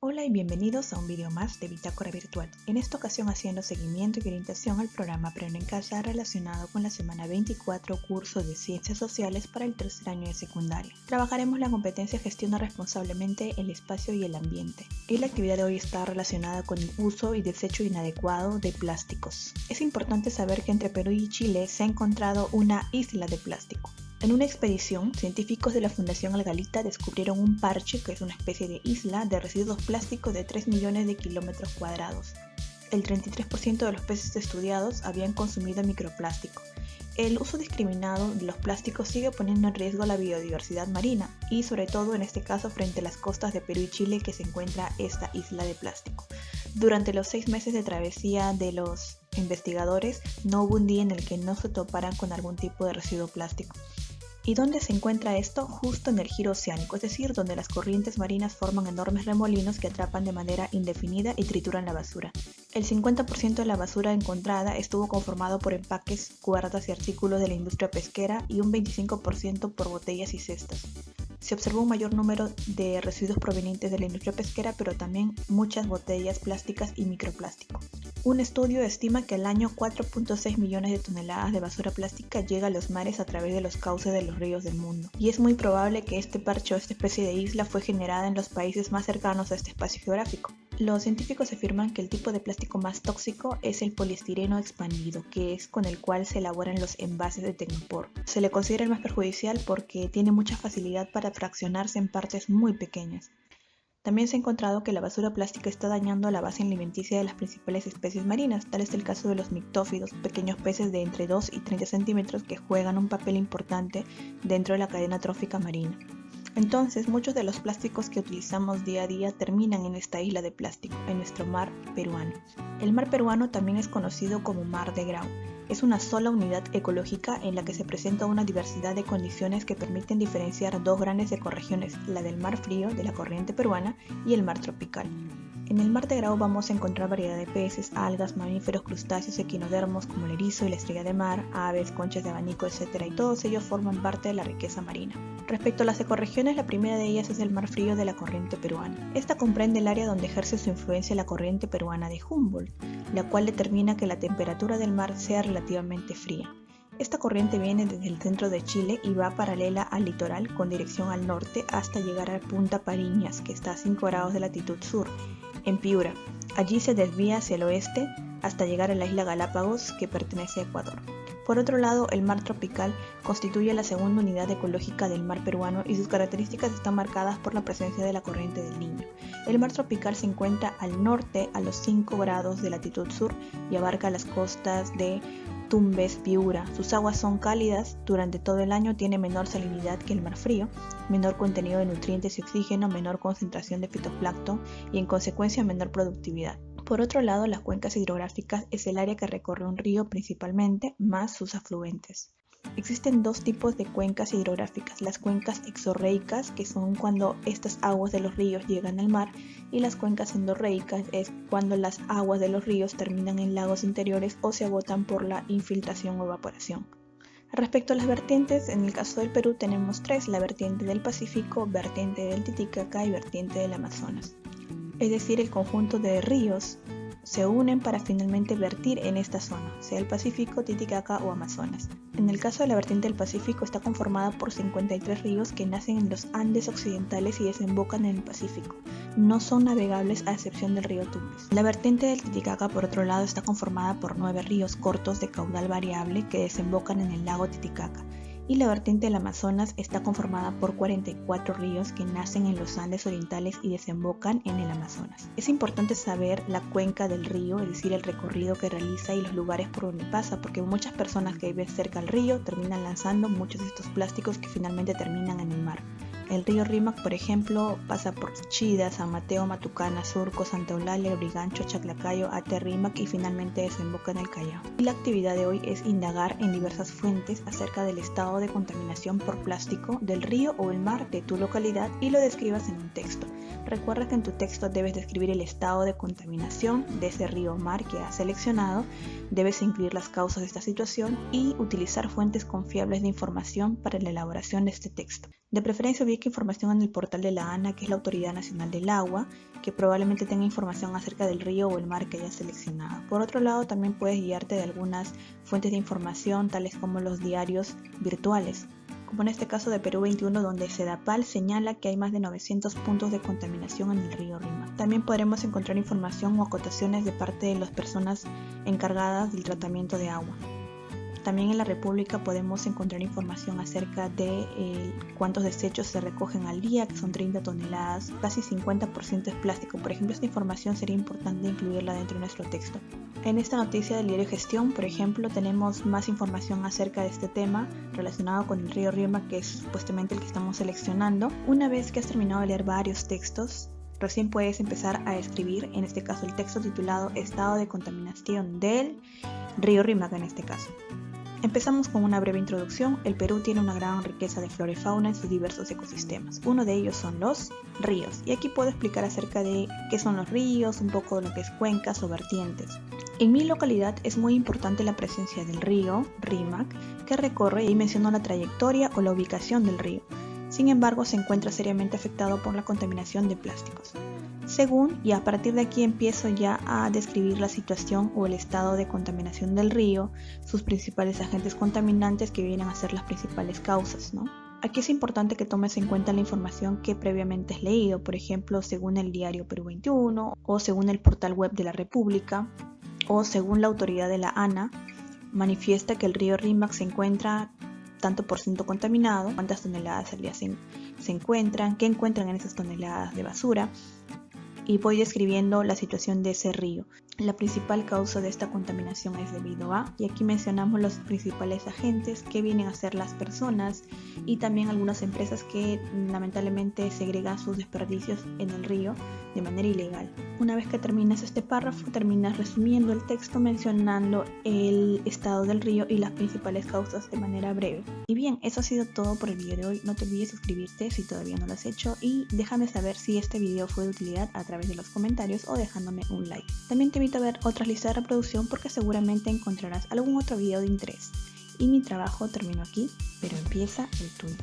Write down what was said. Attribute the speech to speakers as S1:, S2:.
S1: Hola y bienvenidos a un video más de Bitácora Virtual. En esta ocasión haciendo seguimiento y orientación al programa Aprende en Casa relacionado con la semana 24 curso de Ciencias Sociales para el tercer año de secundaria. Trabajaremos la competencia Gestiona responsablemente el espacio y el ambiente. Y la actividad de hoy está relacionada con el uso y desecho inadecuado de plásticos. Es importante saber que entre Perú y Chile se ha encontrado una isla de plástico. En una expedición, científicos de la Fundación Algalita descubrieron un parche, que es una especie de isla de residuos plásticos de 3 millones de kilómetros cuadrados. El 33% de los peces estudiados habían consumido microplástico. El uso discriminado de los plásticos sigue poniendo en riesgo la biodiversidad marina y sobre todo en este caso frente a las costas de Perú y Chile que se encuentra esta isla de plástico. Durante los 6 meses de travesía de los investigadores no hubo un día en el que no se toparan con algún tipo de residuo plástico. ¿Y dónde se encuentra esto? Justo en el giro oceánico, es decir, donde las corrientes marinas forman enormes remolinos que atrapan de manera indefinida y trituran la basura. El 50% de la basura encontrada estuvo conformado por empaques, cuerdas y artículos de la industria pesquera y un 25% por botellas y cestas. Se observó un mayor número de residuos provenientes de la industria pesquera, pero también muchas botellas plásticas y microplástico. Un estudio estima que al año 4.6 millones de toneladas de basura plástica llega a los mares a través de los cauces de los ríos del mundo. Y es muy probable que este parche o esta especie de isla fue generada en los países más cercanos a este espacio geográfico. Los científicos afirman que el tipo de plástico más tóxico es el poliestireno expandido, que es con el cual se elaboran los envases de Tecnopor. Se le considera el más perjudicial porque tiene mucha facilidad para fraccionarse en partes muy pequeñas. También se ha encontrado que la basura plástica está dañando la base alimenticia de las principales especies marinas, tal es el caso de los mictófidos, pequeños peces de entre 2 y 30 centímetros que juegan un papel importante dentro de la cadena trófica marina. Entonces, muchos de los plásticos que utilizamos día a día terminan en esta isla de plástico, en nuestro mar peruano. El mar peruano también es conocido como Mar de Grau. Es una sola unidad ecológica en la que se presenta una diversidad de condiciones que permiten diferenciar dos grandes ecorregiones, la del mar frío, de la corriente peruana, y el mar tropical. En el Mar de Grau vamos a encontrar variedad de peces, algas, mamíferos, crustáceos, equinodermos como el erizo y la estrella de mar, aves, conchas de abanico, etc. Y todos ellos forman parte de la riqueza marina. Respecto a las ecorregiones, la primera de ellas es el mar frío de la corriente peruana. Esta comprende el área donde ejerce su influencia la corriente peruana de Humboldt, la cual determina que la temperatura del mar sea relativamente fría. Esta corriente viene desde el centro de Chile y va paralela al litoral con dirección al norte hasta llegar a Punta Pariñas, que está a 5 grados de latitud sur, en Piura. Allí se desvía hacia el oeste hasta llegar a la isla Galápagos, que pertenece a Ecuador. Por otro lado, el mar tropical constituye la segunda unidad ecológica del mar peruano y sus características están marcadas por la presencia de la corriente del Niño. El mar tropical se encuentra al norte a los 5 grados de latitud sur y abarca las costas de Tumbes, Piura. Sus aguas son cálidas durante todo el año, tiene menor salinidad que el mar frío, menor contenido de nutrientes y oxígeno, menor concentración de fitoplancton y en consecuencia menor productividad. Por otro lado, las cuencas hidrográficas es el área que recorre un río principalmente, más sus afluentes. Existen dos tipos de cuencas hidrográficas, las cuencas exorreicas, que son cuando estas aguas de los ríos llegan al mar, y las cuencas endorreicas es cuando las aguas de los ríos terminan en lagos interiores o se agotan por la infiltración o evaporación. Respecto a las vertientes, en el caso del Perú tenemos tres: la vertiente del Pacífico, vertiente del Titicaca y vertiente del Amazonas. Es decir, el conjunto de ríos se unen para finalmente vertir en esta zona, sea el Pacífico, Titicaca o Amazonas. En el caso de la vertiente del Pacífico está conformada por 53 ríos que nacen en los Andes occidentales y desembocan en el Pacífico. No son navegables a excepción del río Tumbes. La vertiente del Titicaca, por otro lado, está conformada por 9 ríos cortos de caudal variable que desembocan en el lago Titicaca. Y la vertiente del Amazonas está conformada por 44 ríos que nacen en los Andes orientales y desembocan en el Amazonas. Es importante saber la cuenca del río, es decir, el recorrido que realiza y los lugares por donde pasa, porque muchas personas que viven cerca al río terminan lanzando muchos de estos plásticos que finalmente terminan en el mar. El río Rímac, por ejemplo, pasa por Chida, San Mateo, Matucana, Surco, Santa Eulalia, Brigancho, Chaclacayo, Ate Rímac y finalmente desemboca en el Callao. Y la actividad de hoy es indagar en diversas fuentes acerca del estado de contaminación por plástico del río o el mar de tu localidad y lo describas en un texto. Recuerda que en tu texto debes describir el estado de contaminación de ese río o mar que has seleccionado, debes incluir las causas de esta situación y utilizar fuentes confiables de información para la elaboración de este texto. De preferencia ubica información en el portal de la ANA, que es la Autoridad Nacional del Agua, que probablemente tenga información acerca del río o el mar que hayas seleccionado. Por otro lado, también puedes guiarte de algunas fuentes de información, tales como los diarios virtuales, como en este caso de Perú 21, donde Sedapal señala que hay más de 900 puntos de contaminación en el río Rímac. También podremos encontrar información o acotaciones de parte de las personas encargadas del tratamiento de agua. También en la República podemos encontrar información acerca de cuántos desechos se recogen al día, que son 30 toneladas, casi 50% es plástico. Por ejemplo, esta información sería importante incluirla dentro de nuestro texto. En esta noticia del diario Gestión, por ejemplo, tenemos más información acerca de este tema relacionado con el río Rímac, que es supuestamente el que estamos seleccionando. Una vez que has terminado de leer varios textos, recién puedes empezar a escribir, en este caso el texto titulado Estado de contaminación del río Rímac en este caso. Empezamos con una breve introducción. El Perú tiene una gran riqueza de flora y fauna en sus diversos ecosistemas. Uno de ellos son los ríos. Y aquí puedo explicar acerca de qué son los ríos, un poco de lo que es cuencas o vertientes. En mi localidad es muy importante la presencia del río Rímac, que recorre y menciono la trayectoria o la ubicación del río. Sin embargo, se encuentra seriamente afectado por la contaminación de plásticos. Según, y a partir de aquí empiezo ya a describir la situación o el estado de contaminación del río, sus principales agentes contaminantes que vienen a ser las principales causas, ¿no? Aquí es importante que tomes en cuenta la información que previamente has leído, por ejemplo, según el diario Perú 21, o según el portal web de la República, o según la autoridad de la ANA, manifiesta que el río Rímac se encuentra tanto por ciento contaminado, cuántas toneladas al día se encuentran, qué encuentran en esas toneladas de basura, y voy describiendo la situación de ese río. La principal causa de esta contaminación es debido a, y aquí mencionamos los principales agentes que vienen a ser las personas y también algunas empresas que lamentablemente segregan sus desperdicios en el río de manera ilegal. Una vez que terminas este párrafo, terminas resumiendo el texto mencionando el estado del río y las principales causas de manera breve. Y bien, eso ha sido todo por el video de hoy. No te olvides suscribirte si todavía no lo has hecho y déjame saber si este video fue de utilidad a través de los comentarios o dejándome un like. También te invito a ver otras listas de reproducción porque seguramente encontrarás algún otro video de interés. Y mi trabajo terminó aquí, pero empieza el tuyo.